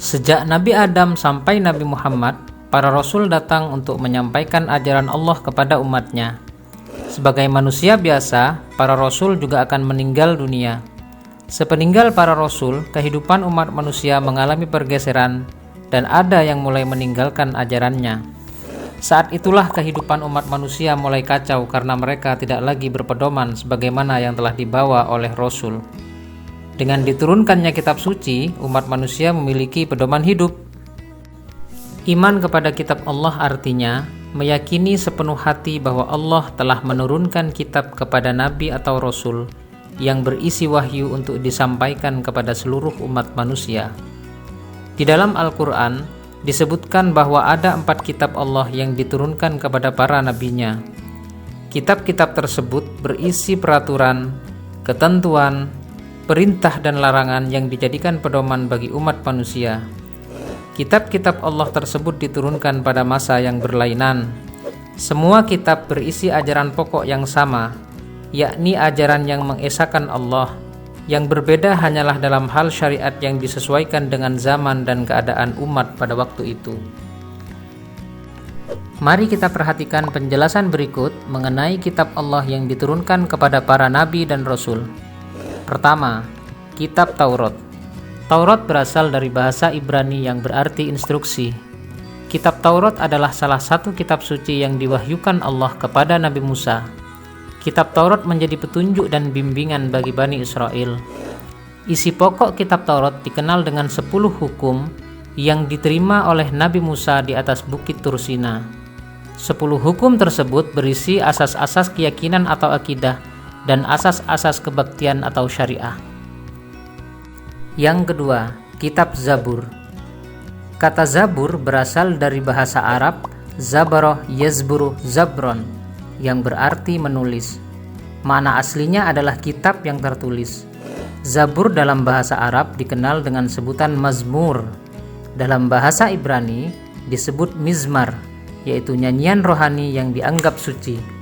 Sejak Nabi Adam sampai Nabi Muhammad, para rasul datang untuk menyampaikan ajaran Allah kepada umatnya. Sebagai manusia biasa, para rasul juga akan meninggal dunia. Sepeninggal para rasul, kehidupan umat manusia mengalami pergeseran dan ada yang mulai meninggalkan ajarannya. Saat itulah kehidupan umat manusia mulai kacau karena mereka tidak lagi berpedoman sebagaimana yang telah dibawa oleh rasul. Dengan diturunkannya kitab suci, umat manusia memiliki pedoman hidup. Iman kepada kitab Allah artinya meyakini sepenuh hati bahwa Allah telah menurunkan kitab kepada nabi atau rasul yang berisi wahyu untuk disampaikan kepada seluruh umat manusia. Di dalam Al-Quran disebutkan bahwa ada 4 kitab Allah yang diturunkan kepada para nabinya. Kitab-kitab tersebut berisi peraturan, ketentuan, perintah dan larangan yang dijadikan pedoman bagi umat manusia. Kitab-kitab Allah tersebut diturunkan pada masa yang berlainan. Semua kitab berisi ajaran pokok yang sama, yakni ajaran yang mengesahkan Allah. Yang berbeda hanyalah dalam hal syariat yang disesuaikan dengan zaman dan keadaan umat pada waktu itu. Mari kita perhatikan penjelasan berikut mengenai kitab Allah yang diturunkan kepada para nabi dan rasul. Pertama, kitab Taurat. Taurat berasal dari bahasa Ibrani yang berarti instruksi. Kitab Taurat adalah salah satu kitab suci yang diwahyukan Allah kepada Nabi Musa. Kitab Taurat menjadi petunjuk dan bimbingan bagi Bani Israel. Isi pokok kitab Taurat dikenal dengan 10 hukum yang diterima oleh Nabi Musa di atas Bukit Tursina. 10 hukum tersebut berisi asas-asas keyakinan atau akidah dan asas-asas kebaktian atau syariah. Yang kedua, kitab Zabur. Kata Zabur berasal dari bahasa Arab Zabaroh Yazburu Zabron yang berarti menulis. Makna aslinya adalah kitab yang tertulis. Zabur dalam bahasa Arab dikenal dengan sebutan Mazmur. Dalam bahasa Ibrani disebut Mizmar, yaitu nyanyian rohani yang dianggap suci.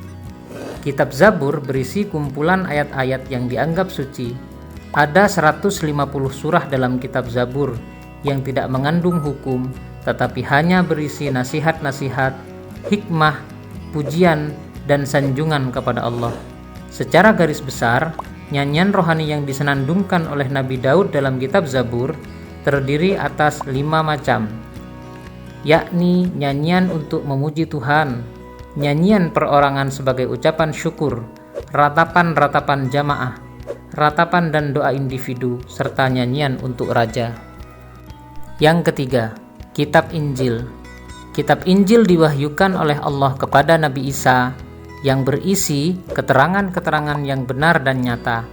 Kitab Zabur berisi kumpulan ayat-ayat yang dianggap suci. Ada 150 surah dalam kitab Zabur yang tidak mengandung hukum, tetapi hanya berisi nasihat-nasihat, hikmah, pujian, dan sanjungan kepada Allah. Secara garis besar, nyanyian rohani yang disenandungkan oleh Nabi Daud dalam kitab Zabur terdiri atas 5 macam, yakni nyanyian untuk memuji Tuhan, nyanyian perorangan sebagai ucapan syukur, ratapan-ratapan jamaah, ratapan dan doa individu, serta nyanyian untuk raja. Yang ketiga, kitab Injil. Kitab Injil diwahyukan oleh Allah kepada Nabi Isa yang berisi keterangan-keterangan yang benar dan nyata,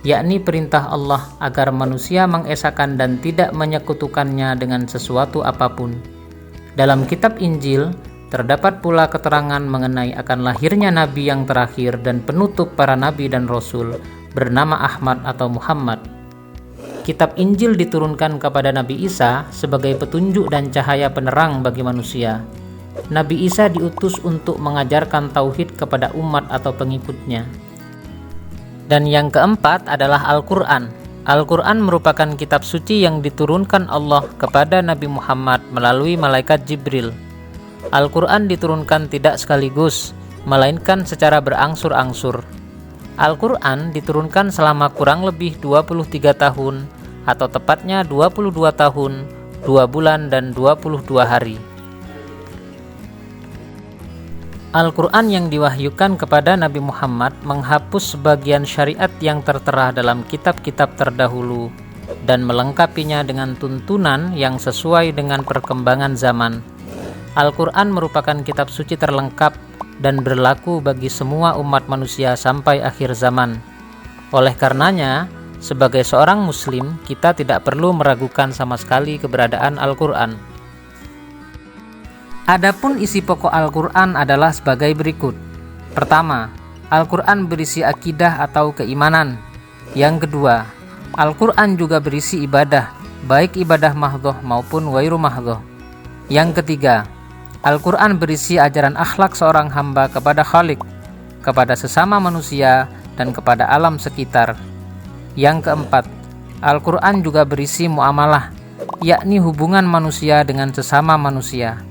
yakni perintah Allah agar manusia mengesahkan dan tidak menyekutukannya dengan sesuatu apapun. Dalam kitab Injil terdapat pula keterangan mengenai akan lahirnya nabi yang terakhir dan penutup para nabi dan rasul bernama Ahmad atau Muhammad. Kitab Injil diturunkan kepada Nabi Isa sebagai petunjuk dan cahaya penerang bagi manusia. Nabi Isa diutus untuk mengajarkan tauhid kepada umat atau pengikutnya. Dan yang keempat adalah Al-Quran. Al-Quran merupakan kitab suci yang diturunkan Allah kepada Nabi Muhammad melalui malaikat Jibril. Al-Quran diturunkan tidak sekaligus, melainkan secara berangsur-angsur. Al-Quran diturunkan selama kurang lebih 23 tahun, atau tepatnya 22 tahun, 2 bulan dan 22 hari. Al-Quran yang diwahyukan kepada Nabi Muhammad menghapus sebagian syariat yang tertera dalam kitab-kitab terdahulu dan melengkapinya dengan tuntunan yang sesuai dengan perkembangan zaman. Al-Quran merupakan kitab suci terlengkap dan berlaku bagi semua umat manusia sampai akhir zaman. Oleh karenanya, sebagai seorang muslim, kita tidak perlu meragukan sama sekali keberadaan Al-Quran. Adapun isi pokok Al-Quran adalah sebagai berikut. Pertama, Al-Quran berisi akidah atau keimanan. Yang kedua, Al-Quran juga berisi ibadah, baik ibadah mahdhoh maupun ghairu mahdhoh. Yang ketiga, Al-Quran berisi ajaran akhlak seorang hamba kepada Khalik, kepada sesama manusia, dan kepada alam sekitar. Yang keempat, Al-Quran juga berisi muamalah, yakni hubungan manusia dengan sesama manusia.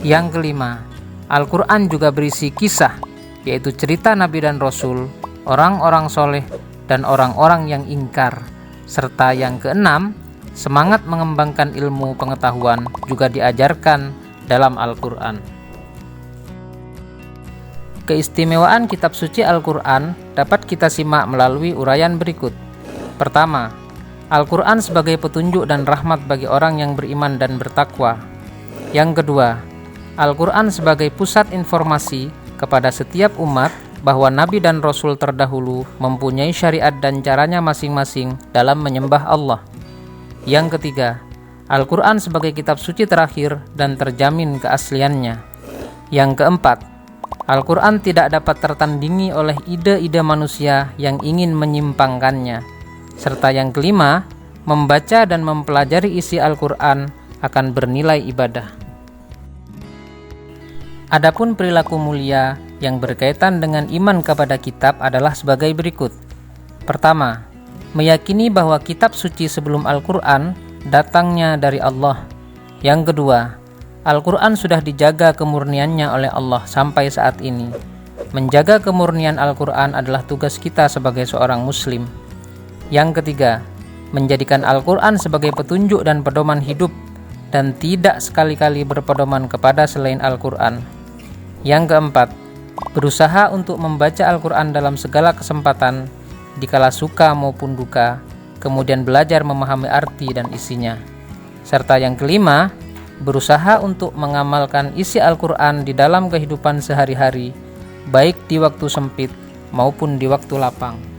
Yang kelima, Al-Quran juga berisi kisah, yaitu cerita Nabi dan Rasul, orang-orang soleh, dan orang-orang yang ingkar. Serta yang keenam, semangat mengembangkan ilmu pengetahuan juga diajarkan dalam Al-Quran. Keistimewaan kitab suci Al-Quran dapat kita simak melalui uraian berikut. Pertama, Al-Quran sebagai petunjuk dan rahmat bagi orang yang beriman dan bertakwa. Yang kedua, Al-Quran sebagai pusat informasi kepada setiap umat bahwa Nabi dan Rasul terdahulu mempunyai syariat dan caranya masing-masing dalam menyembah Allah. Yang ketiga, Al-Quran sebagai kitab suci terakhir dan terjamin keasliannya. Yang keempat, Al-Quran tidak dapat tertandingi oleh ide-ide manusia yang ingin menyimpangkannya. Serta yang kelima, membaca dan mempelajari isi Al-Quran akan bernilai ibadah. Adapun perilaku mulia yang berkaitan dengan iman kepada kitab adalah sebagai berikut. Pertama, meyakini bahwa kitab suci sebelum Al-Quran datangnya dari Allah. Yang kedua, Al-Quran sudah dijaga kemurniannya oleh Allah sampai saat ini. Menjaga kemurnian Al-Quran adalah tugas kita sebagai seorang muslim. Yang ketiga, menjadikan Al-Quran sebagai petunjuk dan pedoman hidup dan tidak sekali-kali berpedoman kepada selain Al-Quran. Yang keempat, berusaha untuk membaca Al-Quran dalam segala kesempatan, dikala suka maupun duka, kemudian belajar memahami arti dan isinya. Serta yang kelima, berusaha untuk mengamalkan isi Al-Quran di dalam kehidupan sehari-hari, baik di waktu sempit maupun di waktu lapang.